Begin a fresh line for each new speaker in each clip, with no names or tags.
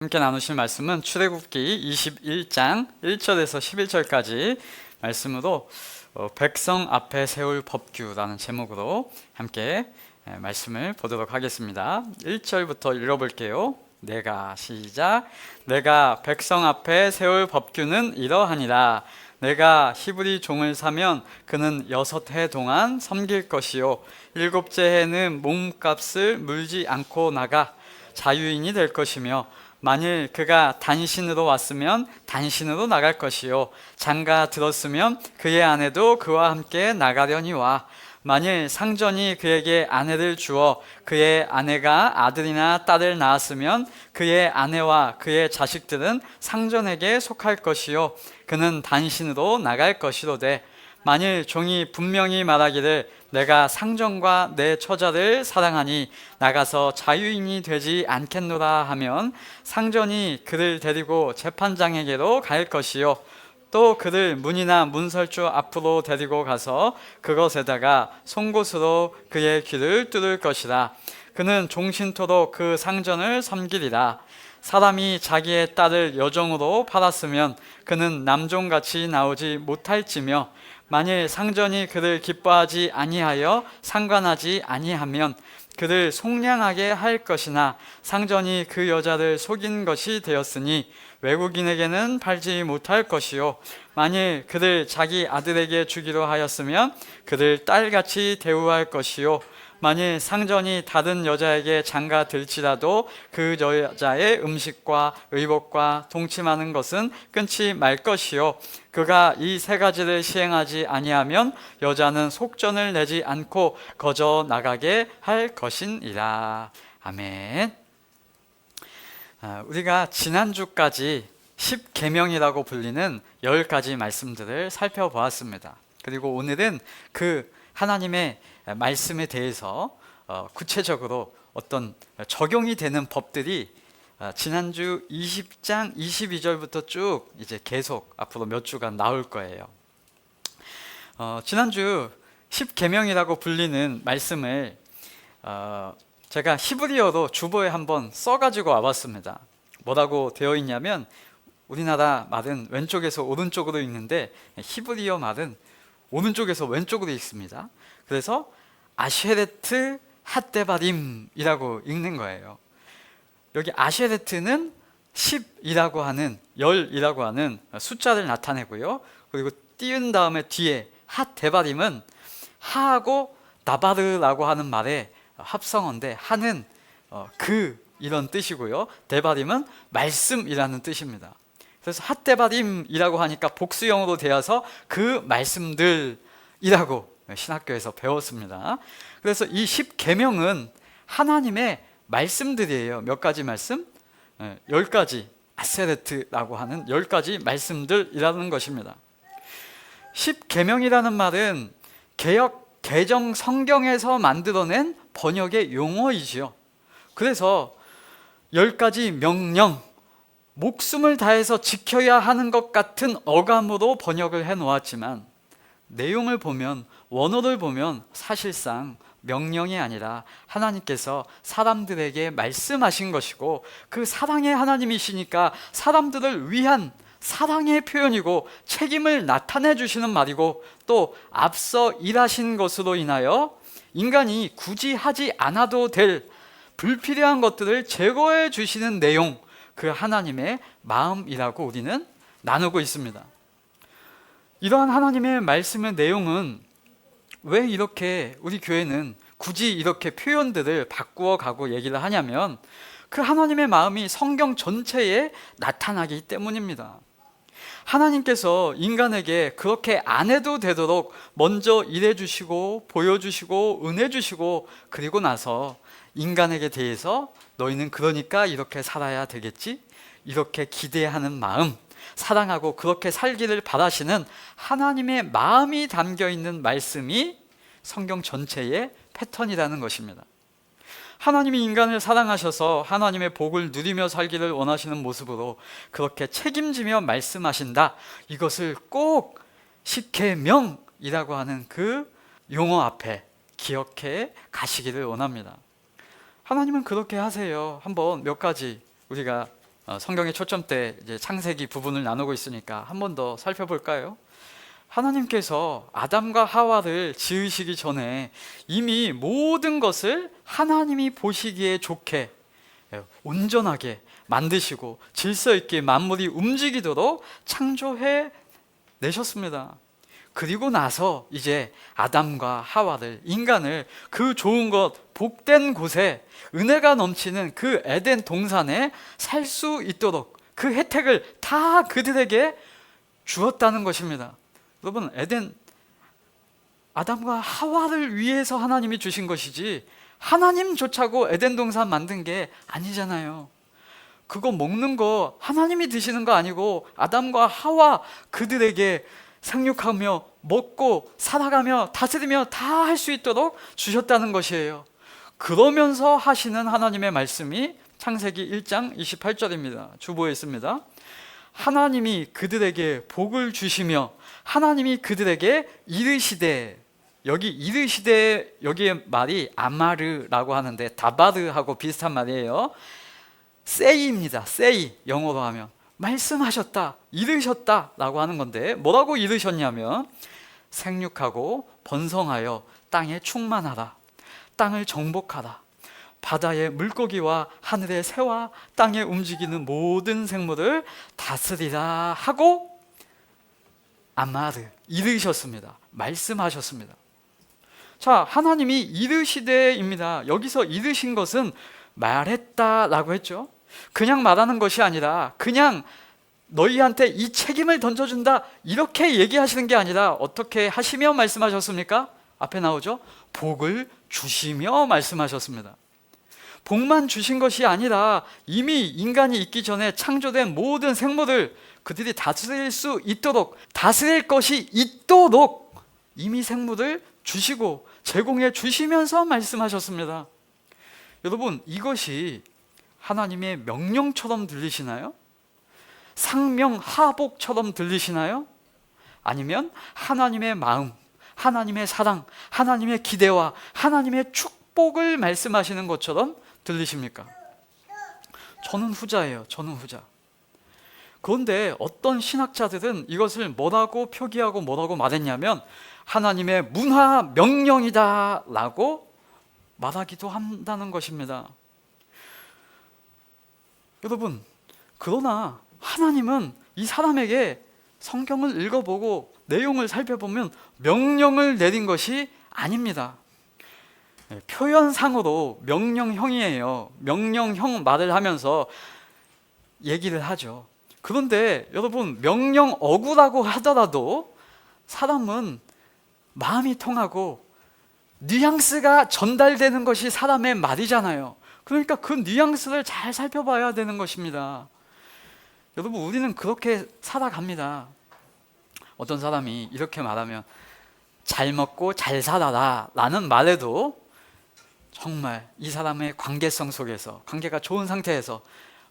함께 나누실 말씀은 출애굽기 21장 1절에서 11절까지 말씀으로 백성 앞에 세울 법규라는 제목으로 함께 말씀을 보도록 하겠습니다. 1절부터 읽어볼게요. 시작. 내가 백성 앞에 세울 법규는 이러하니라. 내가 히브리 종을 사면 그는 6해 동안 섬길 것이요 7째 해는 몸값을 물지 않고 나가 자유인이 될 것이며, 만일 그가 단신으로 왔으면 단신으로 나갈 것이요 장가 들었으면 그의 아내도 그와 함께 나가려니와, 만일 상전이 그에게 아내를 주어 그의 아내가 아들이나 딸을 낳았으면 그의 아내와 그의 자식들은 상전에게 속할 것이요 그는 단신으로 나갈 것이로되, 만일 종이 분명히 말하기를 내가 상전과 내 처자를 사랑하니 나가서 자유인이 되지 않겠노라 하면 상전이 그를 데리고 재판장에게로 갈 것이요 또 그를 문이나 문설주 앞으로 데리고 가서 그것에다가 송곳으로 그의 귀를 뚫을 것이라. 그는 종신토록 그 상전을 섬기리라. 사람이 자기의 딸을 여종으로 팔았으면 그는 남종같이 나오지 못할지며, 만일 상전이 그를 기뻐하지 아니하여 상관하지 아니하면 그를 속량하게 할 것이나, 상전이 그 여자를 속인 것이 되었으니 외국인에게는 팔지 못할 것이요 만일 그를 자기 아들에게 주기로 하였으면 그를 딸같이 대우할 것이요 만일 상전이 다른 여자에게 장가 들지라도 그 여자의 음식과 의복과 동침하는 것은 끊지 말 것이요 그가 이 3가지를 시행하지 아니하면 여자는 속전을 내지 않고 거저 나가게 할 것이니라. 아멘. 우리가 지난주까지 10계명이라고 불리는 10가지 말씀들을 살펴보았습니다. 그리고 오늘은 그 하나님의 말씀에 대해서 구체적으로 어떤 적용이 되는 법들이 지난주 20장 22절부터 쭉 이제 계속 앞으로 몇 주간 나올 거예요. 지난주 10계명이라고 불리는 말씀을 제가 히브리어로 주보에 한번 써가지고 와봤습니다. 뭐라고 되어 있냐면, 우리나라 말은 왼쪽에서 오른쪽으로 읽는데 히브리어 말은 오른쪽에서 왼쪽으로 읽습니다. 그래서 아쉐레트 핫데바림이라고 읽는 거예요. 여기 아쉐레트는 10이라고 하는, 10이라고 하는 숫자를 나타내고요. 그리고 띄운 다음에 뒤에 핫데바림은 하하고 나바르라고 하는 말의 합성어인데, 하는 이런 뜻이고요, 데바림은 말씀이라는 뜻입니다. 그래서 핫데바림이라고 하니까 복수형으로 되어서 그 말씀들이라고 신학교에서 배웠습니다. 그래서 이 10계명은 하나님의 말씀들이에요. 몇 가지 말씀? 10가지, 아세레트라고 하는 10가지 말씀들이라는 것입니다. 10계명이라는 말은 개정 성경에서 만들어낸 번역의 용어이지요. 그래서 10가지 명령, 목숨을 다해서 지켜야 하는 것 같은 어감으로 번역을 해 놓았지만, 내용을 보면, 원어를 보면 사실상 명령이 아니라 하나님께서 사람들에게 말씀하신 것이고, 그 사랑의 하나님이시니까 사람들을 위한 사랑의 표현이고 책임을 나타내 주시는 말이고, 또 앞서 일하신 것으로 인하여 인간이 굳이 하지 않아도 될 불필요한 것들을 제거해 주시는 내용, 그 하나님의 마음이라고 우리는 나누고 있습니다. 이러한 하나님의 말씀의 내용은 왜 이렇게 우리 교회는 굳이 이렇게 표현들을 바꾸어 가고 얘기를 하냐면, 그 하나님의 마음이 성경 전체에 나타나기 때문입니다. 하나님께서 인간에게 그렇게 안 해도 되도록 먼저 일해 주시고 보여주시고 은혜 주시고, 그리고 나서 인간에게 대해서 너희는 그러니까 이렇게 살아야 되겠지, 이렇게 기대하는 마음, 사랑하고 그렇게 살기를 바라시는 하나님의 마음이 담겨있는 말씀이 성경 전체의 패턴이라는 것입니다. 하나님이 인간을 사랑하셔서 하나님의 복을 누리며 살기를 원하시는 모습으로 그렇게 책임지며 말씀하신다. 이것을 꼭 10계명이라고 하는 그 용어 앞에 기억해 가시기를 원합니다. 하나님은 그렇게 하세요. 한번 몇 가지 우리가 성경의 초점대 이제 창세기 부분을 나누고 있으니까 한 번 더 살펴볼까요? 하나님께서 아담과 하와를 지으시기 전에 이미 모든 것을 하나님이 보시기에 좋게 온전하게 만드시고 질서 있게 만물이 움직이도록 창조해 내셨습니다. 그리고 나서 이제 아담과 하와를, 인간을 그 좋은 것, 복된 곳에, 은혜가 넘치는 그 에덴 동산에 살 수 있도록 그 혜택을 다 그들에게 주었다는 것입니다. 여러분, 에덴, 아담과 하와를 위해서 하나님이 주신 것이지 하나님조차고 에덴 동산 만든 게 아니잖아요. 그거 먹는 거 하나님이 드시는 거 아니고 아담과 하와 그들에게 생육하며 먹고 살아가며 다스리며 다 할 수 있도록 주셨다는 것이에요. 그러면서 하시는 하나님의 말씀이 창세기 1장 28절입니다. 주보에 있습니다. 하나님이 그들에게 복을 주시며 하나님이 그들에게 이르시되, 여기 이르시되, 여기에 말이 아마르라고 하는데 다바르하고 비슷한 말이에요. say입니다. say, 영어로 하면 말씀하셨다, 이르셨다 라고 하는 건데, 뭐라고 이르셨냐면 생육하고 번성하여 땅에 충만하라, 땅을 정복하라, 바다의 물고기와 하늘의 새와 땅에 움직이는 모든 생물을 다스리라 하고 아마르, 이르셨습니다. 말씀하셨습니다. 자, 하나님이 이르시되입니다. 여기서 이르신 것은 말했다라고 했죠. 그냥 말하는 것이 아니라 그냥 너희한테 이 책임을 던져준다 이렇게 얘기하시는 게 아니라 어떻게 하시며 말씀하셨습니까? 앞에 나오죠. 복을 주시며 말씀하셨습니다. 복만 주신 것이 아니라 이미 인간이 있기 전에 창조된 모든 생물을 그들이 다스릴 수 있도록, 다스릴 것이 있도록 이미 생물을 주시고 제공해 주시면서 말씀하셨습니다. 여러분, 이것이 하나님의 명령처럼 들리시나요? 상명하복처럼 들리시나요? 아니면 하나님의 마음, 하나님의 사랑, 하나님의 기대와 하나님의 축복을 말씀하시는 것처럼 들리십니까? 저는 후자예요. 저는 후자. 그런데 어떤 신학자들은 이것을 뭐라고 표기하고 뭐라고 말했냐면 하나님의 문화 명령이다 라고 말하기도 한다는 것입니다. 여러분, 그러나 하나님은 이 사람에게 성경을 읽어보고 내용을 살펴보면 명령을 내린 것이 아닙니다. 표현상으로 명령형이에요. 명령형 말을 하면서 얘기를 하죠. 그런데 여러분, 명령 어구라고 하더라도 사람은 마음이 통하고 뉘앙스가 전달되는 것이 사람의 말이잖아요. 그러니까 그 뉘앙스를 잘 살펴봐야 되는 것입니다. 여러분, 우리는 그렇게 살아갑니다. 어떤 사람이 이렇게 말하면 잘 먹고 잘 살아라 라는 말에도 정말 이 사람의 관계성 속에서, 관계가 좋은 상태에서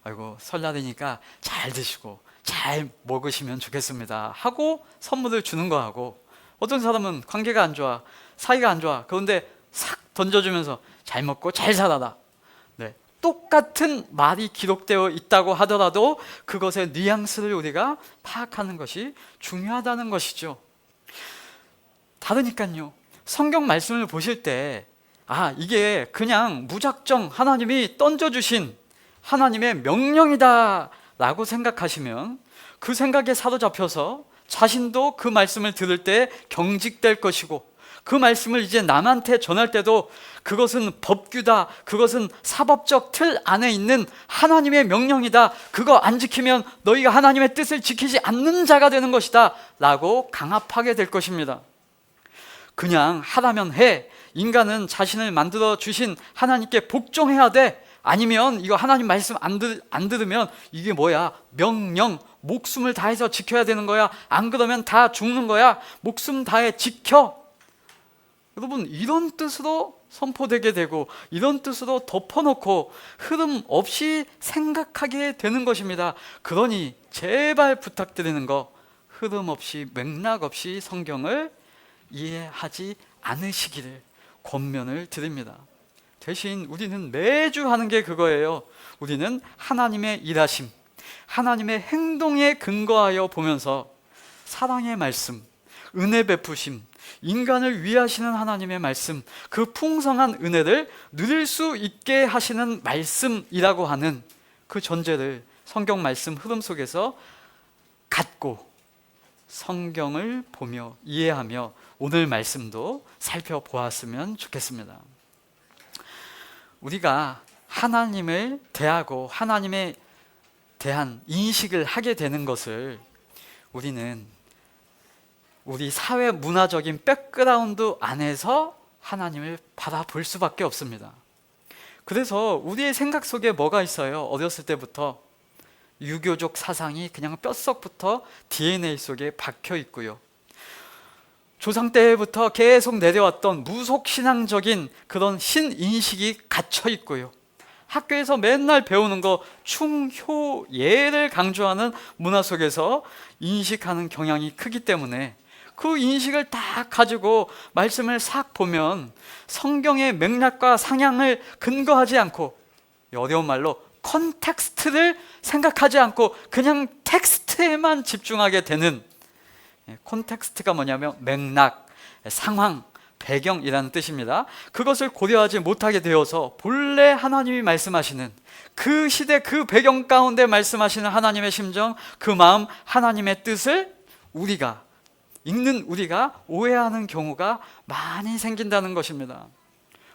아이고 설날이니까 잘 드시고 잘 먹으시면 좋겠습니다 하고 선물을 주는 거하고, 어떤 사람은 관계가 안 좋아, 사이가 안 좋아, 그런데 싹 던져주면서 잘 먹고 잘 살아라, 네, 똑같은 말이 기록되어 있다고 하더라도 그것의 뉘앙스를 우리가 파악하는 것이 중요하다는 것이죠. 다르니까요. 성경 말씀을 보실 때 이게 그냥 무작정 하나님이 던져주신 하나님의 명령이다 라고 생각하시면 그 생각에 사로잡혀서 자신도 그 말씀을 들을 때 경직될 것이고, 그 말씀을 이제 남한테 전할 때도 그것은 법규다, 그것은 사법적 틀 안에 있는 하나님의 명령이다, 그거 안 지키면 너희가 하나님의 뜻을 지키지 않는 자가 되는 것이다 라고 강압하게 될 것입니다. 그냥 하라면 해, 인간은 자신을 만들어 주신 하나님께 복종해야 돼, 아니면 이거 하나님 말씀 안 들으면 이게 뭐야, 명령, 목숨을 다해서 지켜야 되는 거야, 안 그러면 다 죽는 거야, 목숨 다해 지켜. 여러분, 이런 뜻으로 선포되게 되고 이런 뜻으로 덮어놓고 흐름 없이 생각하게 되는 것입니다. 그러니 제발 부탁드리는 거, 흐름 없이 맥락 없이 성경을 이해하지 않으시기를 권면을 드립니다. 대신 우리는 매주 하는 게 그거예요. 우리는 하나님의 일하심, 하나님의 행동에 근거하여 보면서 사랑의 말씀, 은혜 베푸심, 인간을 위하시는 하나님의 말씀, 그 풍성한 은혜를 누릴 수 있게 하시는 말씀이라고 하는 그 전제를 성경 말씀 흐름 속에서 갖고 성경을 보며 이해하며 오늘 말씀도 살펴보았으면 좋겠습니다. 우리가 하나님을 대하고 하나님에 대한 인식을 하게 되는 것을 우리는 우리 사회 문화적인 백그라운드 안에서 하나님을 바라볼 수밖에 없습니다. 그래서 우리의 생각 속에 뭐가 있어요? 어렸을 때부터 유교적 사상이 그냥 뼛속부터 DNA 속에 박혀 있고요. 조상 때부터 계속 내려왔던 무속신앙적인 그런 신인식이 갇혀 있고요. 학교에서 맨날 배우는 거 충효예를 강조하는 문화 속에서 인식하는 경향이 크기 때문에 그 인식을 다 가지고 말씀을 싹 보면 성경의 맥락과 상향을 근거하지 않고, 어려운 말로 컨텍스트를 생각하지 않고 그냥 텍스트에만 집중하게 되는, 콘텍스트가 뭐냐면 맥락, 상황, 배경이라는 뜻입니다. 그것을 고려하지 못하게 되어서 본래 하나님이 말씀하시는 그 시대 그 배경 가운데 말씀하시는 하나님의 심정, 그 마음, 하나님의 뜻을 우리가 읽는 우리가 오해하는 경우가 많이 생긴다는 것입니다.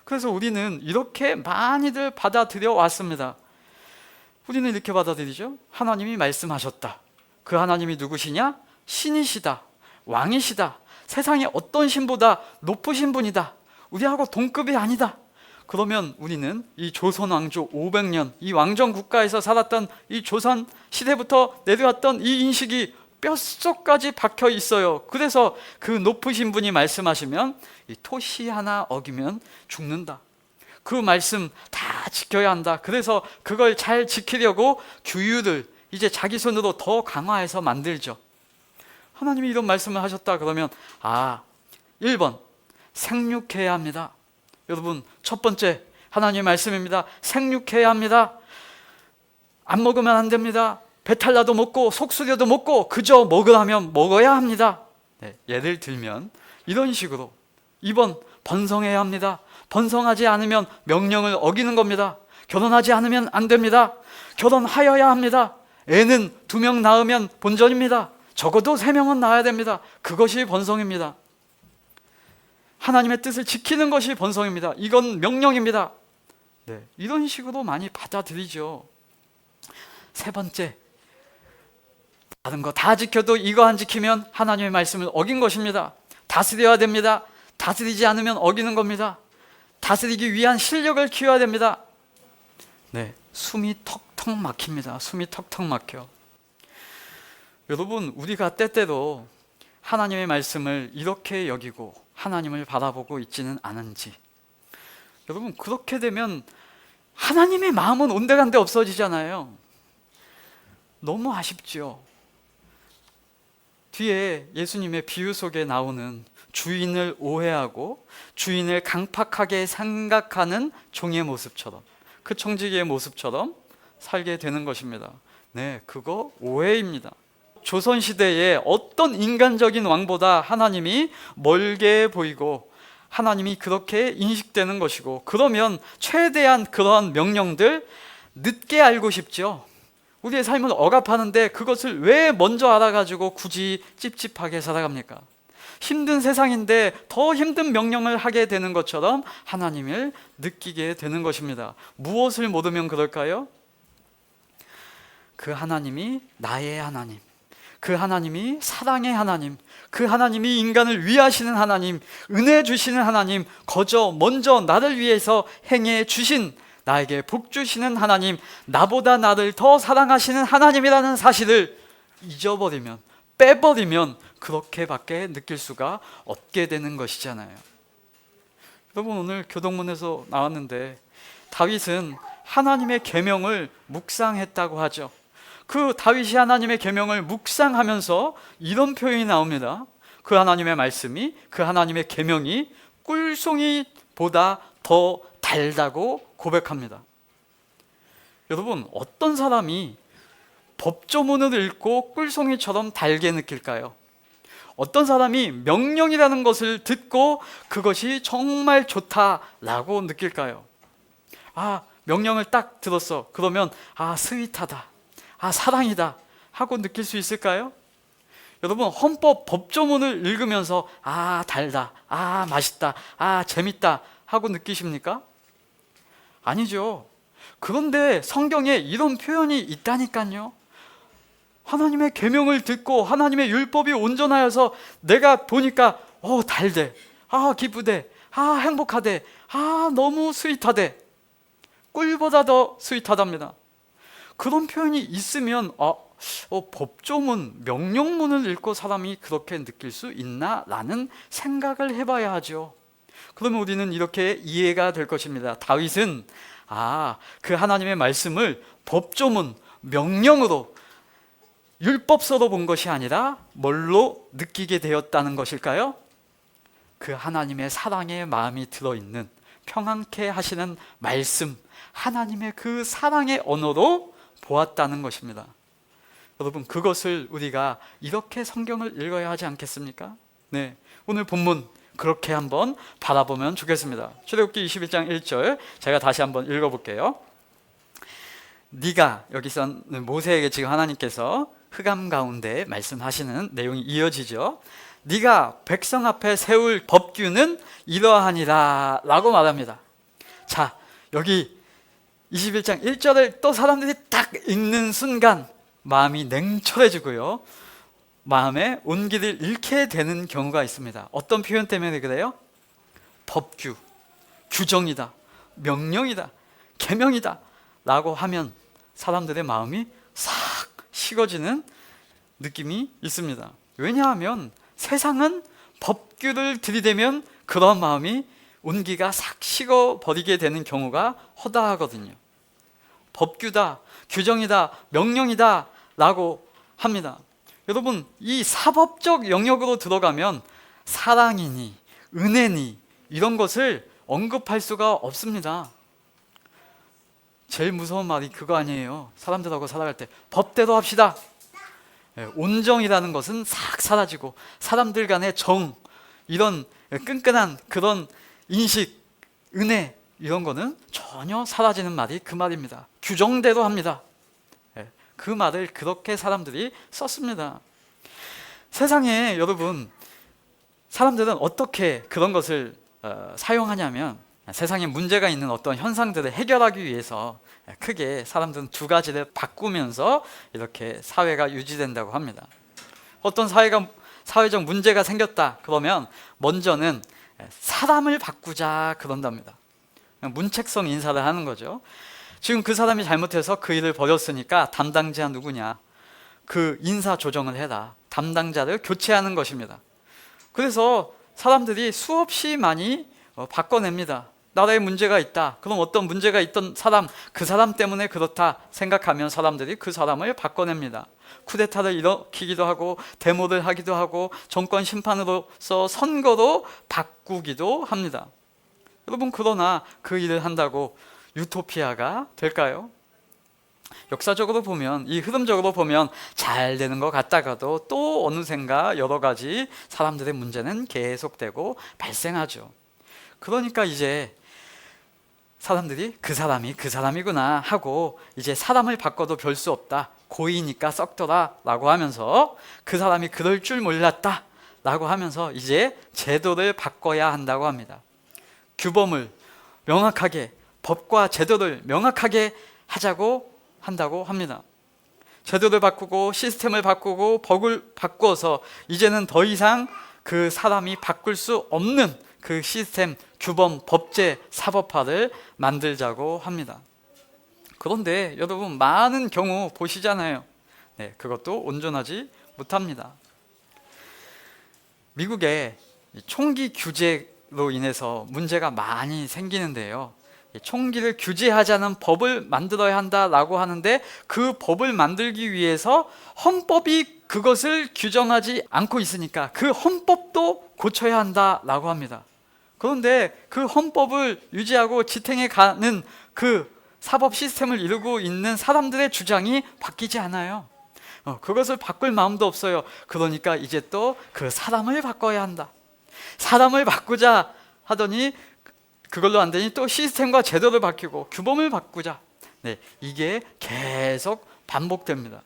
그래서 우리는 이렇게 많이들 받아들여 왔습니다. 우리는 이렇게 받아들이죠. 하나님이 말씀하셨다. 그 하나님이 누구시냐? 신이시다, 왕이시다, 세상의 어떤 신보다 높으신 분이다, 우리하고 동급이 아니다. 그러면 우리는 이 조선 왕조 500년 이 왕정 국가에서 살았던 이 조선 시대부터 내려왔던 이 인식이 뼛속까지 박혀 있어요. 그래서 그 높으신 분이 말씀하시면 이 토시 하나 어기면 죽는다, 그 말씀 다 지켜야 한다. 그래서 그걸 잘 지키려고 규율을 이제 자기 손으로 더 강화해서 만들죠. 하나님이 이런 말씀을 하셨다 그러면 1번 생육해야 합니다. 여러분, 첫 번째 하나님의 말씀입니다. 생육해야 합니다. 안 먹으면 안 됩니다. 배탈 나도 먹고 속쓰려도 먹고 그저 먹으라면 먹어야 합니다. 예를 들면 이런 식으로 2번 번성해야 합니다. 번성하지 않으면 명령을 어기는 겁니다. 결혼하지 않으면 안 됩니다. 결혼하여야 합니다. 애는 2명 낳으면 본전입니다. 적어도 3명은 낳아야 됩니다. 그것이 번성입니다. 하나님의 뜻을 지키는 것이 번성입니다. 이건 명령입니다. 이런 식으로 많이 받아들이죠. 세 번째, 다른 거 다 지켜도 이거 안 지키면 하나님의 말씀을 어긴 것입니다. 다스려야 됩니다. 다스리지 않으면 어기는 겁니다. 다스리기 위한 실력을 키워야 됩니다. 숨이 턱턱 막힙니다. 숨이 턱턱 막혀. 여러분, 우리가 때때로 하나님의 말씀을 이렇게 여기고 하나님을 바라보고 있지는 않은지, 여러분, 그렇게 되면 하나님의 마음은 온데간데 없어지잖아요. 너무 아쉽죠. 뒤에 예수님의 비유 속에 나오는 주인을 오해하고 주인을 강팍하게 생각하는 종의 모습처럼, 그 청지기의 모습처럼 살게 되는 것입니다. 그거 오해입니다. 조선시대에 어떤 인간적인 왕보다 하나님이 멀게 보이고 하나님이 그렇게 인식되는 것이고, 그러면 최대한 그러한 명령들 늦게 알고 싶죠. 우리의 삶을 억압하는데 그것을 왜 먼저 알아가지고 굳이 찝찝하게 살아갑니까? 힘든 세상인데 더 힘든 명령을 하게 되는 것처럼 하나님을 느끼게 되는 것입니다. 무엇을 모르면 그럴까요? 그 하나님이 나의 하나님, 그 하나님이 사랑의 하나님, 그 하나님이 인간을 위하시는 하나님, 은혜 주시는 하나님, 거저 먼저 나를 위해서 행해 주신, 나에게 복 주시는 하나님, 나보다 나를 더 사랑하시는 하나님이라는 사실을 잊어버리면, 빼버리면 그렇게밖에 느낄 수가 없게 되는 것이잖아요. 여러분, 오늘 교동문에서 나왔는데 다윗은 하나님의 계명을 묵상했다고 하죠. 그 다윗이 하나님의 계명을 묵상하면서 이런 표현이 나옵니다. 그 하나님의 말씀이, 그 하나님의 계명이 꿀송이보다 더 달다고 고백합니다. 여러분, 어떤 사람이 법조문을 읽고 꿀송이처럼 달게 느낄까요? 어떤 사람이 명령이라는 것을 듣고 그것이 정말 좋다라고 느낄까요? 명령을 딱 들었어. 그러면 스윗하다, 사랑이다 하고 느낄 수 있을까요? 여러분, 헌법 법조문을 읽으면서 달다, 맛있다, 재밌다 하고 느끼십니까? 아니죠. 그런데 성경에 이런 표현이 있다니까요. 하나님의 계명을 듣고 하나님의 율법이 온전하여서 내가 보니까 달대, 기쁘대, 행복하대, 너무 스윗하대, 꿀보다 더 스윗하답니다. 그런 표현이 있으면 법조문, 명령문을 읽고 사람이 그렇게 느낄 수 있나? 라는 생각을 해봐야 하죠. 그러면 우리는 이렇게 이해가 될 것입니다. 다윗은 그 하나님의 말씀을 법조문, 명령으로, 율법서로 본 것이 아니라 뭘로 느끼게 되었다는 것일까요? 그 하나님의 사랑의 마음이 들어있는, 평안케 하시는 말씀, 하나님의 그 사랑의 언어로 보았다는 것입니다. 여러분, 그것을 우리가 이렇게 성경을 읽어야 하지 않겠습니까? 네, 오늘 본문 그렇게 한번 바라보면 좋겠습니다. 출애굽기 21장 1절 제가 다시 한번 읽어볼게요. 네가, 여기서는 모세에게 지금 하나님께서 흑암 가운데 말씀하시는 내용이 이어지죠. 네가 백성 앞에 세울 법규는 이러하니라 라고 말합니다. 자, 여기 21장 1절을 또 사람들이 딱 읽는 순간 마음이 냉철해지고요, 마음에 온기를 잃게 되는 경우가 있습니다. 어떤 표현 때문에 그래요? 법규, 규정이다, 명령이다, 계명이다 라고 하면 사람들의 마음이 싹 식어지는 느낌이 있습니다. 왜냐하면 세상은 법규를 들이대면 그런 마음이, 온기가 싹 식어버리게 되는 경우가 허다하거든요. 법규다, 규정이다, 명령이다 라고 합니다. 여러분, 이 사법적 영역으로 들어가면 사랑이니 은혜니 이런 것을 언급할 수가 없습니다. 제일 무서운 말이 그거 아니에요. 사람들하고 살아갈 때 법대로 합시다. 온정이라는 것은 싹 사라지고 사람들 간의 정, 이런 끈끈한 그런 인식, 은혜 이런 거는 전혀 사라지는 말이 그 말입니다. 규정대로 합니다. 그 말을 그렇게 사람들이 썼습니다. 세상에 여러분, 사람들은 어떻게 그런 것을 사용하냐면, 세상에 문제가 있는 어떤 현상들을 해결하기 위해서 크게 사람들은 두 가지를 바꾸면서 이렇게 사회가 유지된다고 합니다. 어떤 사회적 문제가 생겼다 그러면 먼저는 사람을 바꾸자 그런답니다. 문책성 인사를 하는 거죠. 지금 그 사람이 잘못해서 그 일을 벌였으니까 담당자 누구냐, 그 인사 조정을 해라, 담당자를 교체하는 것입니다. 그래서 사람들이 수없이 많이 바꿔냅니다. 나라에 문제가 있다, 그럼 어떤 문제가 있던 사람, 그 사람 때문에 그렇다 생각하면 사람들이 그 사람을 바꿔냅니다. 쿠데타를 일으키기도 하고 데모를 하기도 하고 정권 심판으로서 선거로 바꾸기도 합니다. 여러분, 그러나 그 일을 한다고 유토피아가 될까요? 역사적으로 보면, 이 흐름적으로 보면 잘 되는 것 같다가도 또 어느샌가 여러 가지 사람들의 문제는 계속되고 발생하죠. 그러니까 이제 사람들이 그 사람이 그 사람이구나 하고, 이제 사람을 바꿔도 별 수 없다, 고이니까 썩더라 라고 하면서, 그 사람이 그럴 줄 몰랐다 라고 하면서 이제 제도를 바꿔야 한다고 합니다. 규범을 명확하게, 법과 제도를 명확하게 하자고 한다고 합니다. 제도를 바꾸고 시스템을 바꾸고 법을 바꿔서 이제는 더 이상 그 사람이 바꿀 수 없는 그 시스템, 규범, 법제, 사법화를 만들자고 합니다. 그런데 여러분, 많은 경우 보시잖아요. 네, 그것도 온전하지 못합니다. 미국의 총기 규제로 인해서 문제가 많이 생기는데요, 총기를 규제하자는 법을 만들어야 한다라고 하는데, 그 법을 만들기 위해서 헌법이 그것을 규정하지 않고 있으니까 그 헌법도 고쳐야 한다라고 합니다. 그런데 그 헌법을 유지하고 지탱해 가는 그 사법 시스템을 이루고 있는 사람들의 주장이 바뀌지 않아요. 그것을 바꿀 마음도 없어요. 그러니까 이제 또 그 사람을 바꿔야 한다. 사람을 바꾸자 하더니 그걸로 안 되니 또 시스템과 제도를 바뀌고 규범을 바꾸자. 네, 이게 계속 반복됩니다.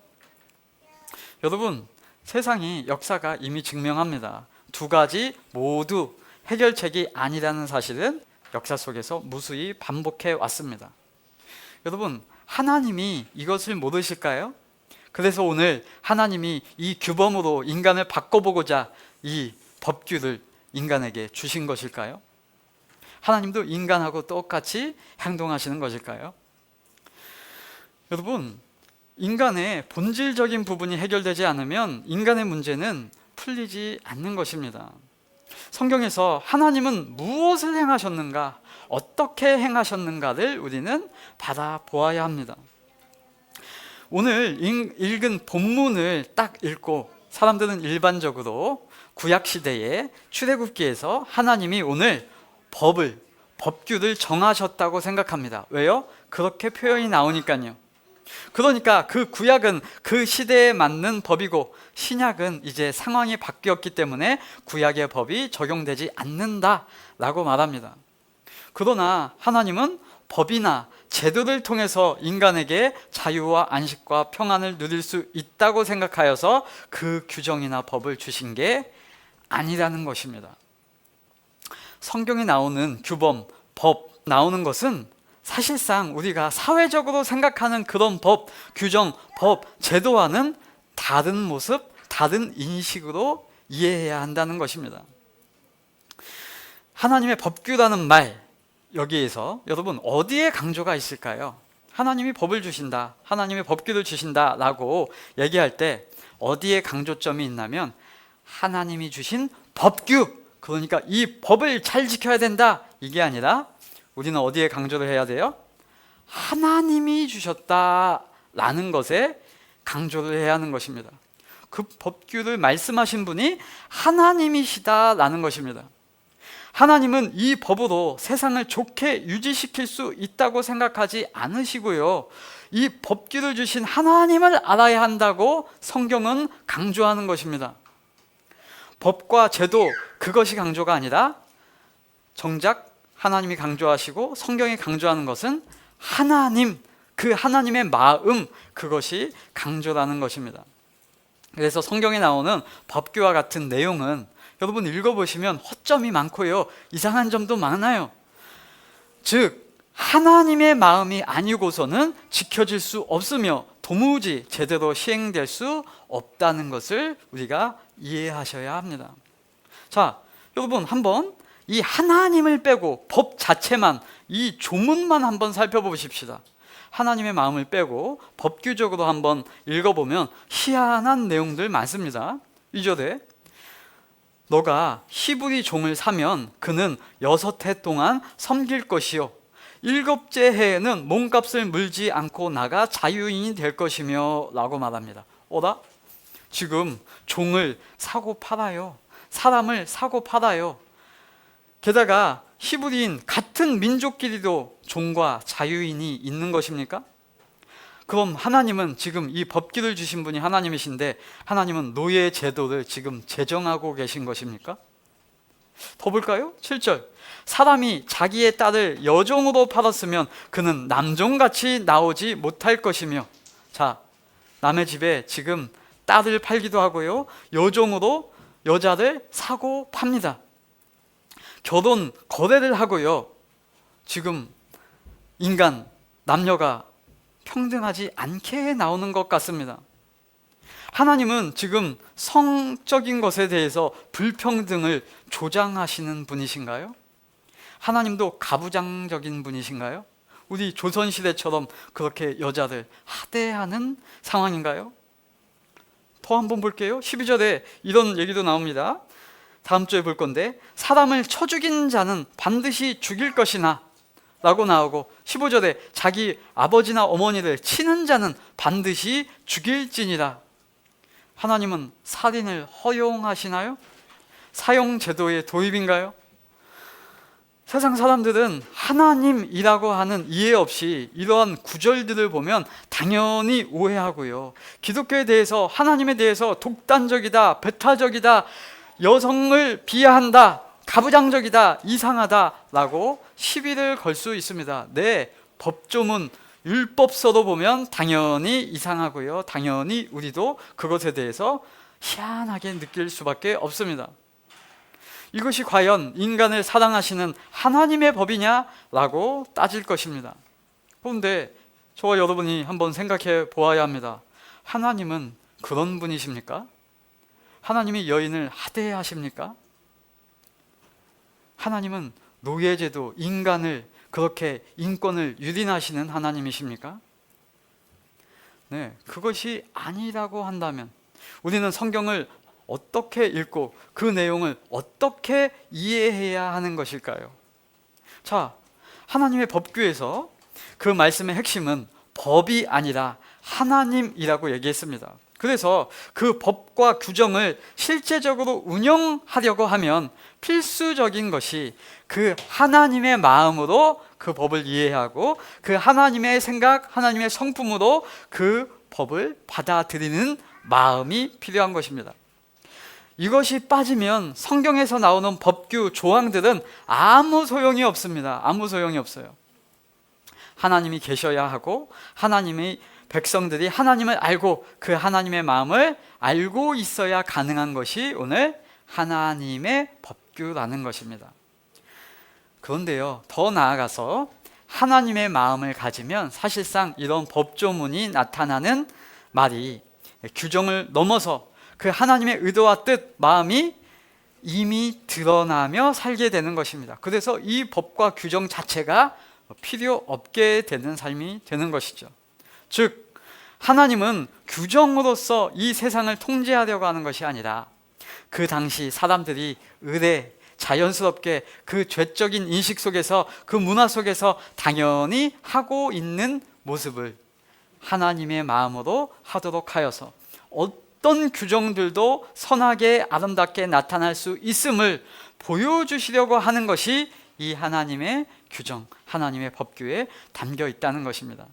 여러분, 세상이 역사가 이미 증명합니다. 두 가지 모두 해결책이 아니라는 사실은 역사 속에서 무수히 반복해 왔습니다. 여러분, 하나님이 이것을 모르실까요? 그래서 오늘 하나님이 이 규범으로 인간을 바꿔보고자 이 법규를 인간에게 주신 것일까요? 하나님도 인간하고 똑같이 행동하시는 것일까요? 여러분, 인간의 본질적인 부분이 해결되지 않으면 인간의 문제는 풀리지 않는 것입니다. 성경에서 하나님은 무엇을 행하셨는가, 어떻게 행하셨는가를 우리는 바라보아야 합니다. 오늘 읽은 본문을 딱 읽고 사람들은 일반적으로 구약시대의 출애굽기에서 하나님이 오늘 법규를 정하셨다고 생각합니다. 왜요? 그렇게 표현이 나오니까요. 그러니까 그 구약은 그 시대에 맞는 법이고 신약은 이제 상황이 바뀌었기 때문에 구약의 법이 적용되지 않는다라고 말합니다. 그러나 하나님은 법이나 제도를 통해서 인간에게 자유와 안식과 평안을 누릴 수 있다고 생각하여서 그 규정이나 법을 주신 게 아니라는 것입니다. 성경에 나오는 규범, 법 나오는 것은 사실상 우리가 사회적으로 생각하는 그런 법, 규정, 법, 제도와는 다른 모습, 다른 인식으로 이해해야 한다는 것입니다. 하나님의 법규라는 말, 여기에서 여러분 어디에 강조가 있을까요? 하나님이 법을 주신다, 하나님의 법규를 주신다 라고 얘기할 때 어디에 강조점이 있냐면 하나님이 주신 법규, 그러니까 이 법을 잘 지켜야 된다, 이게 아니라 우리는 어디에 강조를 해야 돼요? 하나님이 주셨다라는 것에 강조를 해야 하는 것입니다. 그 법규를 말씀하신 분이 하나님이시다라는 것입니다. 하나님은 이 법으로 세상을 좋게 유지시킬 수 있다고 생각하지 않으시고요, 이 법규를 주신 하나님을 알아야 한다고 성경은 강조하는 것입니다. 법과 제도, 그것이 강조가 아니라 정작 하나님이 강조하시고 성경이 강조하는 것은 하나님, 그 하나님의 마음, 그것이 강조라는 것입니다. 그래서 성경에 나오는 법규와 같은 내용은 여러분 읽어보시면 허점이 많고요, 이상한 점도 많아요. 즉 하나님의 마음이 아니고서는 지켜질 수 없으며 도무지 제대로 시행될 수 없다는 것을 우리가 이해하셔야 합니다. 자, 여러분 한번 이 하나님을 빼고 법 자체만, 이 조문만 한번 살펴보십시다. 하나님의 마음을 빼고 법규적으로 한번 읽어보면 희한한 내용들 많습니다. 2절에 너가 히브리 종을 사면 그는 6해 동안 섬길 것이요 7째 해에는 몸값을 물지 않고 나가 자유인이 될 것이며 라고 말합니다. 어라? 지금 종을 사고 팔아요. 사람을 사고 팔아요. 게다가 히브리인 같은 민족끼리도 종과 자유인이 있는 것입니까? 그럼 하나님은 지금 이 법규를 주신 분이 하나님이신데 하나님은 노예 제도를 지금 제정하고 계신 것입니까? 더 볼까요? 7절 사람이 자기의 딸을 여종으로 팔았으면 그는 남종같이 나오지 못할 것이며. 자, 남의 집에 지금 딸을 팔기도 하고요, 여종으로 여자를 사고 팝니다. 결혼 거래를 하고요, 지금 인간 남녀가 평등하지 않게 나오는 것 같습니다. 하나님은 지금 성적인 것에 대해서 불평등을 조장하시는 분이신가요? 하나님도 가부장적인 분이신가요? 우리 조선시대처럼 그렇게 여자를 하대하는 상황인가요? 더 한번 볼게요. 12절에 이런 얘기도 나옵니다. 다음 주에 볼 건데 사람을 쳐 죽인 자는 반드시 죽일 것이나 라고 나오고 15절에 자기 아버지나 어머니를 치는 자는 반드시 죽일지니라. 하나님은 살인을 허용하시나요? 사형제도의 도입인가요? 세상 사람들은 하나님이라고 하는 이해 없이 이러한 구절들을 보면 당연히 오해하고요. 기독교에 대해서, 하나님에 대해서 독단적이다, 배타적이다, 여성을 비하한다, 가부장적이다, 이상하다라고 시비를 걸 수 있습니다. 네, 법조문, 율법서도 보면 당연히 이상하고요. 당연히 우리도 그것에 대해서 희한하게 느낄 수밖에 없습니다. 이것이 과연 인간을 사랑하시는 하나님의 법이냐라고 따질 것입니다. 그런데 저와 여러분이 한번 생각해 보아야 합니다. 하나님은 그런 분이십니까? 하나님이 여인을 하대하십니까? 하나님은 노예제도, 인간을 그렇게 인권을 유린하시는 하나님이십니까? 네, 그것이 아니라고 한다면 우리는 성경을 어떻게 읽고 그 내용을 어떻게 이해해야 하는 것일까요? 자, 하나님의 법규에서 그 말씀의 핵심은 법이 아니라 하나님이라고 얘기했습니다. 그래서 그 법과 규정을 실제적으로 운영하려고 하면 필수적인 것이 그 하나님의 마음으로 그 법을 이해하고 그 하나님의 생각, 하나님의 성품으로 그 법을 받아들이는 마음이 필요한 것입니다. 이것이 빠지면 성경에서 나오는 법규, 조항들은 아무 소용이 없습니다. 아무 소용이 없어요. 하나님이 계셔야 하고 하나님의 백성들이 하나님을 알고 그 하나님의 마음을 알고 있어야 가능한 것이 오늘 하나님의 법규라는 것입니다. 그런데요, 더 나아가서 하나님의 마음을 가지면 사실상 이런 법조문이 나타나는 말이 규정을 넘어서 그 하나님의 의도와 뜻, 마음이 이미 드러나며 살게 되는 것입니다. 그래서 이 법과 규정 자체가 필요 없게 되는 삶이 되는 것이죠. 즉, 하나님은 규정으로서 이 세상을 통제하려고 하는 것이 아니라 그 당시 사람들이 자연스럽게 그 죄적인 인식 속에서, 그 문화 속에서 당연히 하고 있는 모습을 하나님의 마음으로 하도록 하여서 어떤 규정들도 선하게 아름답게 나타날 수 있음을 보여주시려고 하는 것이 이 하나님의 규정, 하나님의 법규에 담겨 있다는 것입니다.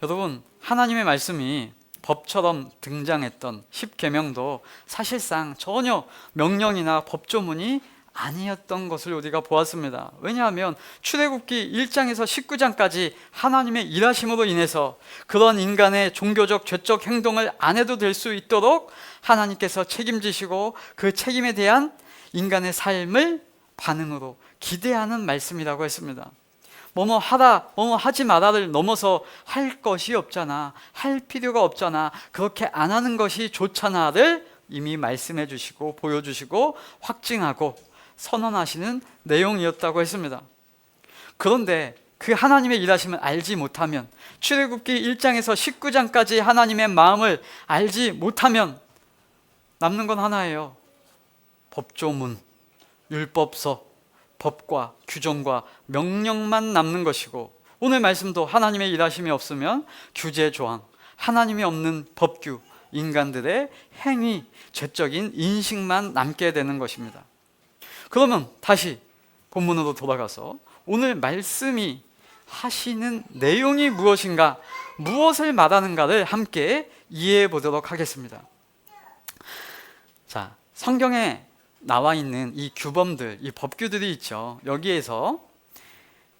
여러분, 하나님의 말씀이 법처럼 등장했던 십계명도 사실상 전혀 명령이나 법조문이 아니었던 것을 우리가 보았습니다. 왜냐하면 출애굽기 1장에서 19장까지 하나님의 일하심으로 인해서 그런 인간의 종교적 죄적 행동을 안 해도 될 수 있도록 하나님께서 책임지시고 그 책임에 대한 인간의 삶을 반응으로 기대하는 말씀이라고 했습니다. 뭐뭐 하라, 뭐뭐 하지 마라를 넘어서 할 것이 없잖아, 할 필요가 없잖아, 그렇게 안 하는 것이 좋잖아를 이미 말씀해 주시고 보여주시고 확증하고 선언하시는 내용이었다고 했습니다. 그런데 그 하나님의 일하심을 알지 못하면, 출애굽기 1장에서 19장까지 하나님의 마음을 알지 못하면 남는 건 하나예요. 법조문, 율법서, 법과 규정과 명령만 남는 것이고, 오늘 말씀도 하나님의 일하심이 없으면 규제 조항, 하나님이 없는 법규, 인간들의 행위, 죄적인 인식만 남게 되는 것입니다. 그러면 다시 본문으로 돌아가서 오늘 말씀이 하시는 내용이 무엇인가, 무엇을 말하는가를 함께 이해해 보도록 하겠습니다. 자, 성경에 나와 있는 이 규범들, 이 법규들이 있죠. 여기에서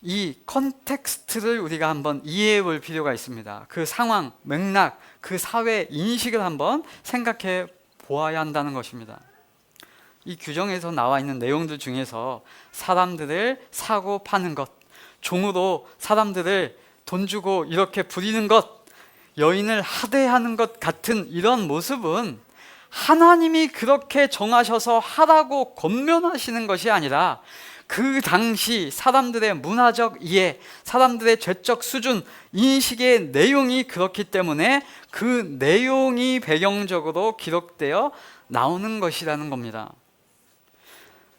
이 컨텍스트를 우리가 한번 이해해 볼 필요가 있습니다. 그 상황, 맥락, 그 사회 인식을 한번 생각해 보아야 한다는 것입니다. 이 규정에서 나와 있는 내용들 중에서 사람들을 사고 파는 것, 종으로 사람들을 돈 주고 이렇게 부리는 것, 여인을 하대하는 것 같은 이런 모습은 하나님이 그렇게 정하셔서 하라고 권면하시는 것이 아니라 그 당시 사람들의 문화적 이해, 사람들의 죄적 수준, 인식의 내용이 그렇기 때문에 그 내용이 배경적으로 기록되어 나오는 것이라는 겁니다.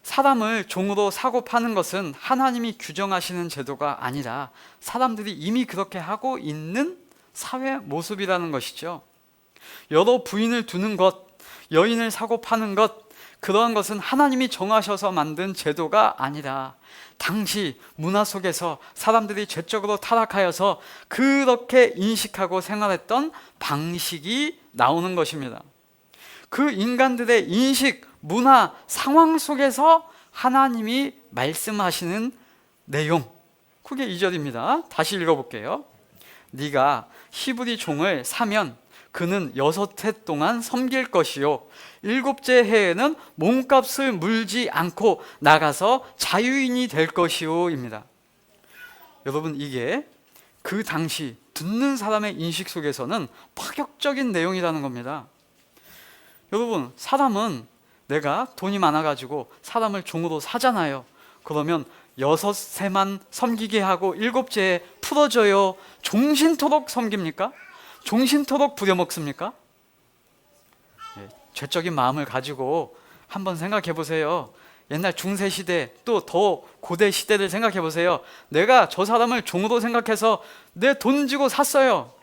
사람을 종으로 사고 파는 것은 하나님이 규정하시는 제도가 아니라 사람들이 이미 그렇게 하고 있는 사회 모습이라는 것이죠. 여러 부인을 두는 것, 여인을 사고 파는 것, 그러한 것은 하나님이 정하셔서 만든 제도가 아니라 당시 문화 속에서 사람들이 죄적으로 타락하여서 그렇게 인식하고 생활했던 방식이 나오는 것입니다. 그 인간들의 인식, 문화, 상황 속에서 하나님이 말씀하시는 내용, 그게 2절입니다. 다시 읽어볼게요. 네가 히브리 종을 사면 그는 6해 동안 섬길 것이요 7째 해에는 몸값을 물지 않고 나가서 자유인이 될 것이요 입니다. 여러분, 이게 그 당시 듣는 사람의 인식 속에서는 파격적인 내용이라는 겁니다. 여러분, 사람은 내가 돈이 많아가지고 사람을 종으로 사잖아요. 그러면 6해만 섬기게 하고 7째에 풀어줘요. 종신토록 섬깁니까? 종신토록 부려먹습니까? 죄적인 마음을 가지고 한번 생각해 보세요. 옛날 중세시대 또 더 고대 시대를 생각해 보세요. 내가 저 사람을 종으로 생각해서 내 돈 주고 샀어요.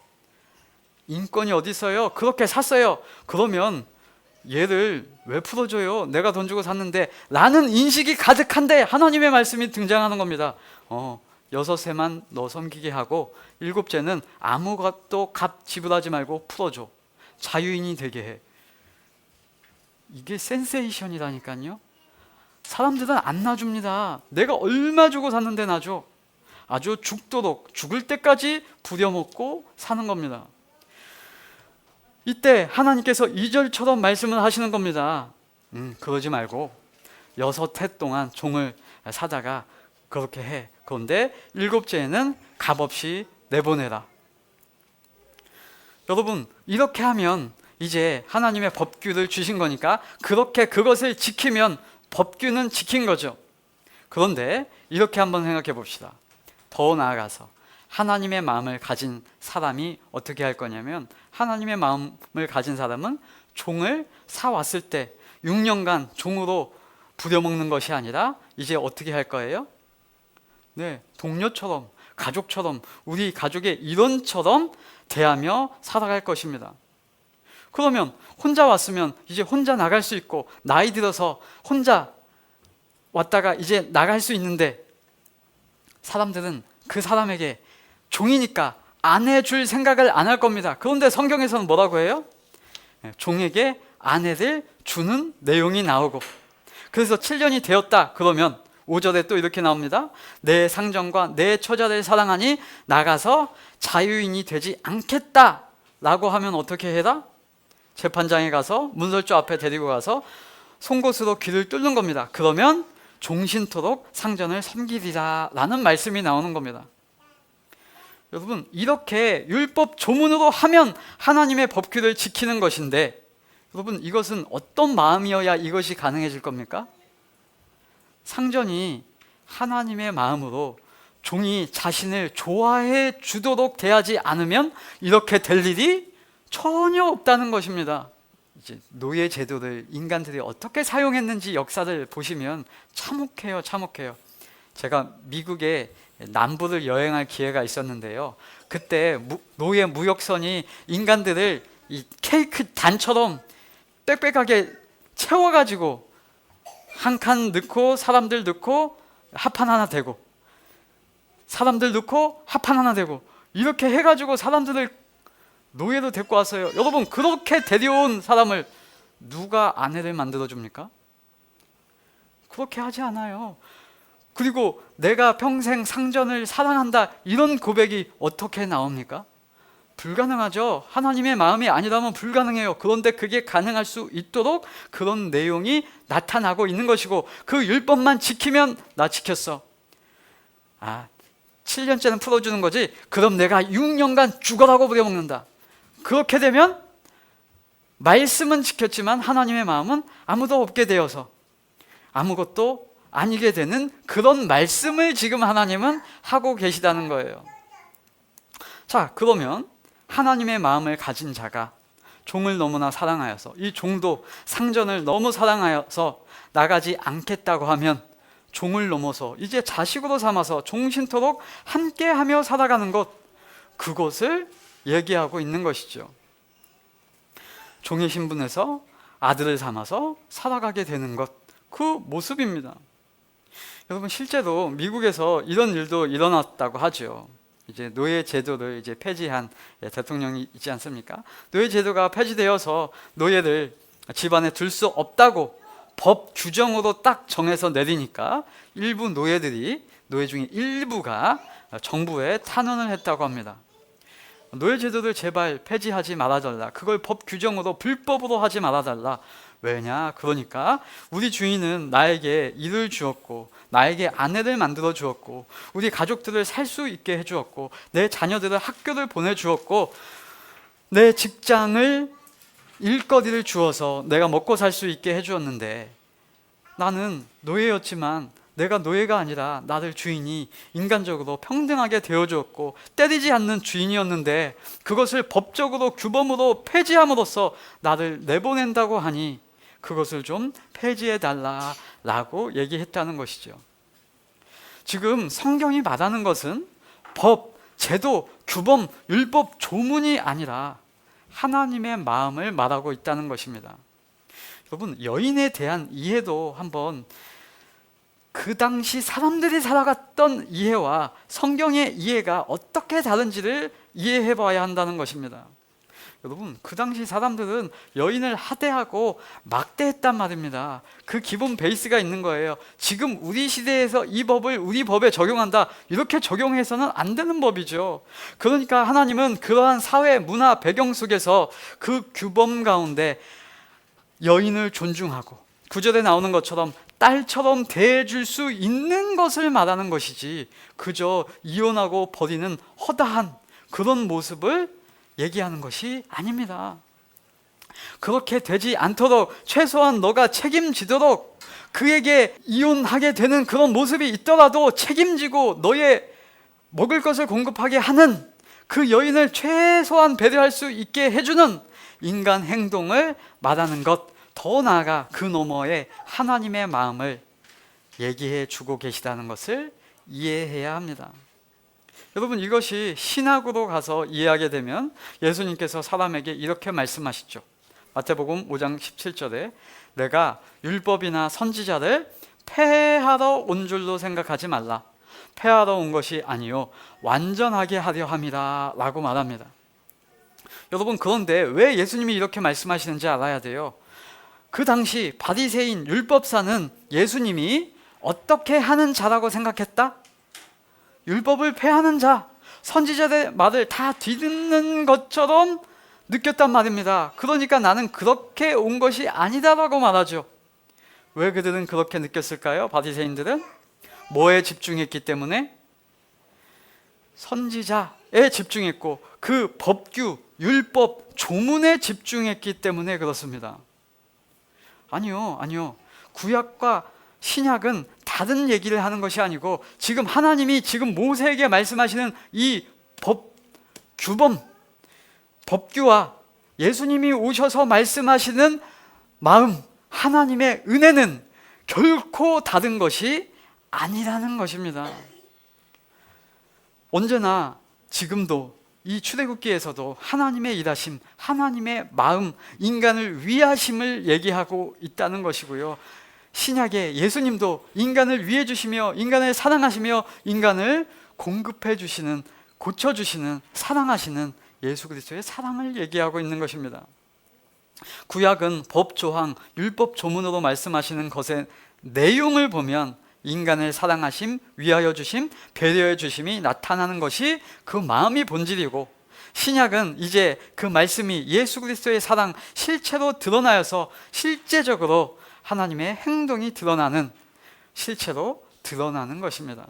인권이 어디 있어요? 그렇게 샀어요. 그러면 얘를 왜 풀어줘요? 내가 돈 주고 샀는데 라는 인식이 가득한데 하나님의 말씀이 등장하는 겁니다. 6해만 너 섬기게 하고 7째는 아무것도 값 지불하지 말고 풀어줘. 자유인이 되게 해. 이게 센세이션이라니까요. 사람들은 안 놔줍니다. 내가 얼마 주고 샀는데 놔줘. 아주 죽도록, 죽을 때까지 부려먹고 사는 겁니다. 이때 하나님께서 2절처럼 말씀을 하시는 겁니다. 그러지 말고 6해 동안 종을 사다가 그렇게 해. 그런데 7째에는 값없이 내보내라. 여러분, 이렇게 하면 이제 하나님의 법규를 주신 거니까 그렇게 그것을 지키면 법규는 지킨 거죠. 그런데 이렇게 한번 생각해 봅시다. 더 나아가서 하나님의 마음을 가진 사람이 어떻게 할 거냐면, 하나님의 마음을 가진 사람은 종을 사왔을 때 6년간 종으로 부려먹는 것이 아니라 이제 어떻게 할 거예요? 네, 동료처럼, 가족처럼, 우리 가족의 일원처럼 대하며 살아갈 것입니다. 그러면 혼자 왔으면 이제 혼자 나갈 수 있고, 나이 들어서 혼자 왔다가 이제 나갈 수 있는데, 사람들은 그 사람에게 종이니까 아내 줄 생각을 안 할 겁니다. 그런데 성경에서는 뭐라고 해요? 종에게 아내를 주는 내용이 나오고, 그래서 7년이 되었다 그러면 5절에 또 이렇게 나옵니다. 내 상전과 내 처자를 사랑하니 나가서 자유인이 되지 않겠다 라고 하면 어떻게 해라? 재판장에 가서 문설주 앞에 데리고 가서 송곳으로 귀를 뚫는 겁니다. 그러면 종신토록 상전을 섬기리라 라는 말씀이 나오는 겁니다. 여러분, 이렇게 율법 조문으로 하면 하나님의 법규를 지키는 것인데, 여러분, 이것은 어떤 마음이어야 이것이 가능해질 겁니까? 상전이 하나님의 마음으로 종이 자신을 좋아해 주도록 대하지 않으면 이렇게 될 일이 전혀 없다는 것입니다. 이제 노예 제도를 인간들이 어떻게 사용했는지 역사를 보시면 참혹해요. 제가 미국의 남부를 여행할 기회가 있었는데요. 그때 노예 무역선이 인간들을 이 케이크 단처럼 빽빽하게 채워가지고 한 칸 넣고 사람들 넣고 합판 하나 대고, 사람들 넣고 합판 하나 대고, 이렇게 해가지고 사람들을 노예로 데리고 왔어요. 여러분, 그렇게 데려온 사람을 누가 아내를 만들어줍니까? 그렇게 하지 않아요. 그리고 내가 평생 상전을 사랑한다 이런 고백이 어떻게 나옵니까? 불가능하죠. 하나님의 마음이 아니라면 불가능해요. 그런데 그게 가능할 수 있도록 그런 내용이 나타나고 있는 것이고, 그 율법만 지키면 나 지켰어. 7년째는 풀어주는 거지. 그럼 내가 6년간 죽어라고 부려먹는다. 그렇게 되면 말씀은 지켰지만 하나님의 마음은 아무도 없게 되어서 아무것도 아니게 되는 그런 말씀을 지금 하나님은 하고 계시다는 거예요. 자, 그러면 하나님의 마음을 가진 자가 종을 너무나 사랑하여서, 이 종도 상전을 너무 사랑하여서 나가지 않겠다고 하면 종을 넘어서 이제 자식으로 삼아서 종신토록 함께하며 살아가는 것, 그것을 얘기하고 있는 것이죠. 종의 신분에서 아들을 삼아서 살아가게 되는 것, 그 모습입니다. 여러분, 실제로 미국에서 이런 일도 일어났다고 하죠. 이제 노예 제도를 이제 폐지한 대통령이 있지 않습니까? 노예 제도가 폐지되어서 노예를 집안에 둘 수 없다고 법 규정으로 딱 정해서 내리니까 일부 노예 중에 일부가 정부에 탄원을 했다고 합니다. 노예 제도를 제발 폐지하지 말아달라. 그걸 법 규정으로 불법으로 하지 말아달라. 왜냐? 그러니까 우리 주인은 나에게 일을 주었고, 나에게 아내를 만들어 주었고, 우리 가족들을 살 수 있게 해주었고, 내 자녀들을 학교를 보내주었고, 내 직장을, 일거리를 주어서 내가 먹고 살 수 있게 해주었는데, 나는 노예였지만 내가 노예가 아니라 나를 주인이 인간적으로 평등하게 대해주었고 때리지 않는 주인이었는데, 그것을 법적으로 규범으로 폐지함으로써 나를 내보낸다고 하니 그것을 좀 폐지해달라라고 얘기했다는 것이죠. 지금 성경이 말하는 것은 법, 제도, 규범, 율법, 조문이 아니라 하나님의 마음을 말하고 있다는 것입니다. 여러분, 여인에 대한 이해도 한번 그 당시 사람들이 살아갔던 이해와 성경의 이해가 어떻게 다른지를 이해해 봐야 한다는 것입니다. 여러분, 그 당시 사람들은 여인을 하대하고 막대했단 말입니다. 그 기본 베이스가 있는 거예요. 지금 우리 시대에서 이 법을 우리 법에 적용한다, 이렇게 적용해서는 안 되는 법이죠. 그러니까 하나님은 그러한 사회 문화 배경 속에서 그 규범 가운데 여인을 존중하고, 구절에 나오는 것처럼 딸처럼 대해줄 수 있는 것을 말하는 것이지, 그저 이혼하고 버리는 허다한 그런 모습을 얘기하는 것이 아닙니다. 그렇게 되지 않도록 최소한 너가 책임지도록, 그에게 이혼하게 되는 그런 모습이 있더라도 책임지고 너의 먹을 것을 공급하게 하는, 그 여인을 최소한 배려할 수 있게 해주는 인간 행동을 말하는 것, 더 나아가 그 너머에 하나님의 마음을 얘기해 주고 계시다는 것을 이해해야 합니다. 여러분, 이것이 신학으로 가서 이해하게 되면 예수님께서 사람에게 이렇게 말씀하시죠. 마태복음 5장 17절에 내가 율법이나 선지자를 폐하러 온 줄로 생각하지 말라. 폐하러 온 것이 아니요 완전하게 하려 함이라 라고 말합니다. 여러분, 그런데 왜 예수님이 이렇게 말씀하시는지 알아야 돼요. 그 당시 바리새인 율법사는 예수님이 어떻게 하는 자라고 생각했다? 율법을 폐하는 자, 선지자들의 말을 다 뒤듣는 것처럼 느꼈단 말입니다. 그러니까 나는 그렇게 온 것이 아니다라고 말하죠. 왜 그들은 그렇게 느꼈을까요? 바리새인들은 뭐에 집중했기 때문에? 선지자에 집중했고 그 법규, 율법, 조문에 집중했기 때문에 그렇습니다. 아니요. 구약과 신약은 다른 얘기를 하는 것이 아니고, 지금 하나님이 지금 모세에게 말씀하시는 이 법, 규범, 법규와 예수님이 오셔서 말씀하시는 마음, 하나님의 은혜는 결코 다른 것이 아니라는 것입니다. 언제나 지금도 이 출애굽기에서도 하나님의 일하심, 하나님의 마음, 인간을 위하심을 얘기하고 있다는 것이고요. 신약의 예수님도 인간을 위해 주시며 인간을 사랑하시며 인간을 공급해 주시는, 고쳐주시는, 사랑하시는 예수 그리스도의 사랑을 얘기하고 있는 것입니다. 구약은 법 조항, 율법 조문으로 말씀하시는 것의 내용을 보면 인간을 사랑하심, 위하여 주심, 배려해 주심이 나타나는 것이 그 마음이 본질이고, 신약은 이제 그 말씀이 예수 그리스도의 사랑 실체로 드러나여서 실제적으로 하나님의 행동이 드러나는, 실체로 드러나는 것입니다.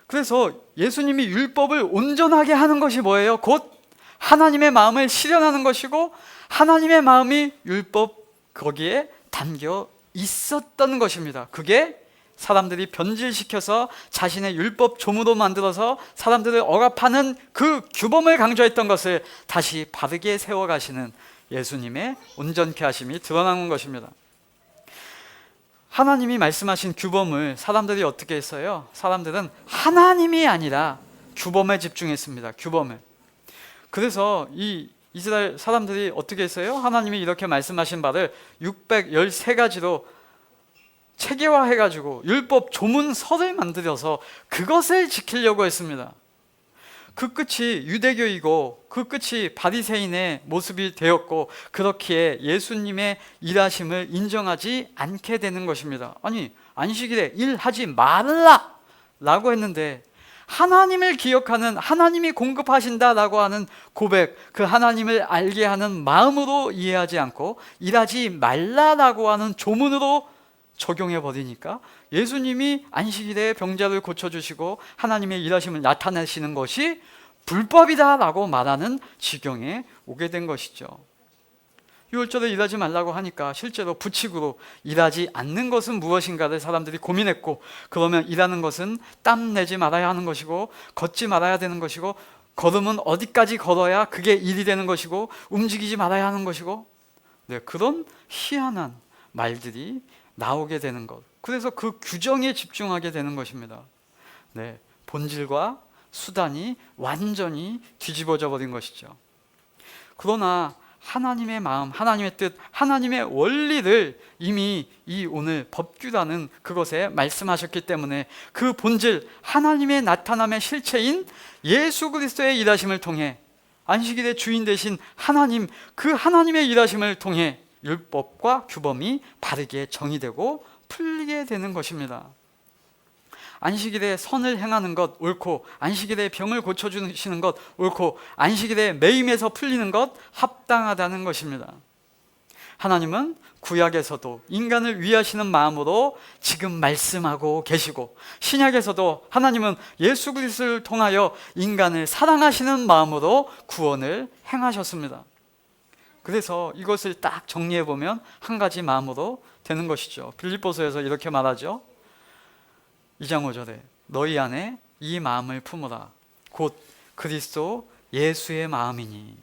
그래서 예수님이 율법을 온전하게 하는 것이 뭐예요? 곧 하나님의 마음을 실현하는 것이고, 하나님의 마음이 율법 거기에 담겨 있었던 것입니다. 그게 사람들이 변질시켜서 자신의 율법 조문으로 만들어서 사람들을 억압하는 그 규범을 강조했던 것을 다시 바르게 세워가시는 예수님의 온전케 하심이 드러나는 것입니다. 하나님이 말씀하신 규범을 사람들이 어떻게 했어요? 사람들은 하나님이 아니라 규범에 집중했습니다. 규범을. 그래서 이 이스라엘 사람들이 어떻게 했어요? 하나님이 이렇게 말씀하신 바를 613가지로 체계화해가지고 율법 조문서를 만들어서 그것을 지키려고 했습니다. 그 끝이 유대교이고 그 끝이 바리새인의 모습이 되었고, 그렇기에 예수님의 일하심을 인정하지 않게 되는 것입니다. 아니, 안식일에 일하지 말라 라고 했는데 하나님을 기억하는, 하나님이 공급하신다라고 하는 고백, 그 하나님을 알게 하는 마음으로 이해하지 않고 일하지 말라라고 하는 조문으로 적용해 버리니까 예수님이 안식일에 병자를 고쳐주시고 하나님의 일하심을 나타내시는 것이 불법이다라고 말하는 지경에 오게 된 것이죠. 유월절에 일하지 말라고 하니까 실제로 부칙으로 일하지 않는 것은 무엇인가를 사람들이 고민했고, 그러면 일하는 것은 땀 내지 말아야 하는 것이고, 걷지 말아야 되는 것이고, 걸으면 어디까지 걸어야 그게 일이 되는 것이고, 움직이지 말아야 하는 것이고, 그런 희한한 말들이 나오게 되는 것. 그래서 그 규정에 집중하게 되는 것입니다. 본질과 수단이 완전히 뒤집어져 버린 것이죠. 그러나 하나님의 마음, 하나님의 뜻, 하나님의 원리를 이미 이 오늘 법규라는 그것에 말씀하셨기 때문에 그 본질, 하나님의 나타남의 실체인 예수 그리스도의 일하심을 통해, 안식일의 주인 되신 하나님, 그 하나님의 일하심을 통해 율법과 규범이 바르게 정의되고 풀리게 되는 것입니다. 안식일에 선을 행하는 것 옳고, 안식일에 병을 고쳐주시는 것 옳고, 안식일에 매임에서 풀리는 것 합당하다는 것입니다. 하나님은 구약에서도 인간을 위하시는 마음으로 지금 말씀하고 계시고, 신약에서도 하나님은 예수 그리스도를 통하여 인간을 사랑하시는 마음으로 구원을 행하셨습니다. 그래서 이것을 딱 정리해 보면 한 가지 마음으로 되는 것이죠. 빌립보서에서 이렇게 말하죠. 2장 5절에 너희 안에 이 마음을 품으라. 곧 그리스도 예수의 마음이니.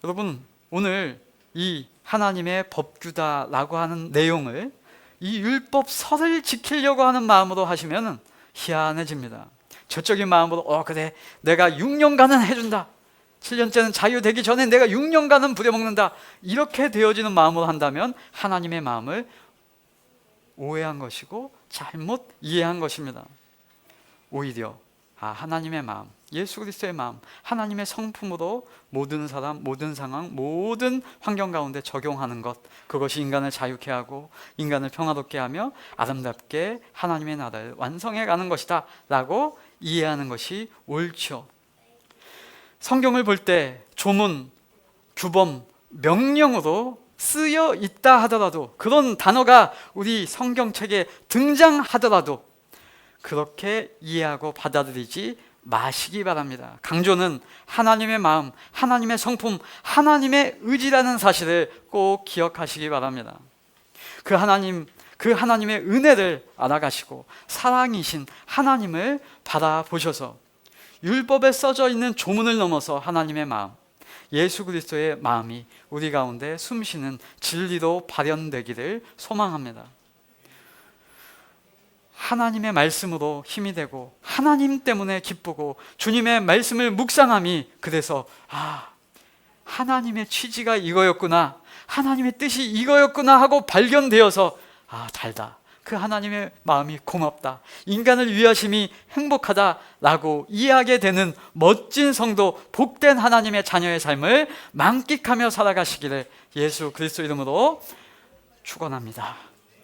여러분, 오늘 이 하나님의 법규다라고 하는 내용을 이 율법서를 지키려고 하는 마음으로 하시면 희한해집니다. 저적인 마음으로 그래, 내가 6년간은 해준다, 7년째는 자유되기 전에 내가 6년간은 부려먹는다, 이렇게 되어지는 마음으로 한다면 하나님의 마음을 오해한 것이고 잘못 이해한 것입니다. 오히려 하나님의 마음, 예수 그리스도의 마음, 하나님의 성품으로 모든 사람, 모든 상황, 모든 환경 가운데 적용하는 것, 그것이 인간을 자유케 하고 인간을 평화롭게 하며 아름답게 하나님의 나라를 완성해 가는 것이다 라고 이해하는 것이 옳죠. 성경을 볼 때 조문, 규범, 명령으로 쓰여 있다 하더라도, 그런 단어가 우리 성경책에 등장하더라도 그렇게 이해하고 받아들이지 마시기 바랍니다. 강조는 하나님의 마음, 하나님의 성품, 하나님의 의지라는 사실을 꼭 기억하시기 바랍니다. 그 하나님의 은혜를 알아가시고 사랑이신 하나님을 바라보셔서 율법에 써져 있는 조문을 넘어서 하나님의 마음, 예수 그리스도의 마음이 우리 가운데 숨쉬는 진리로 발현되기를 소망합니다. 하나님의 말씀으로 힘이 되고 하나님 때문에 기쁘고 주님의 말씀을 묵상함이, 그래서 하나님의 취지가 이거였구나, 하나님의 뜻이 이거였구나 하고 발견되어서 달다, 그 하나님의 마음이 고맙다, 인간을 위하심이 행복하다라고 이해하게 되는 멋진 성도, 복된 하나님의 자녀의 삶을 만끽하며 살아가시기를 예수 그리스도 이름으로 축원합니다.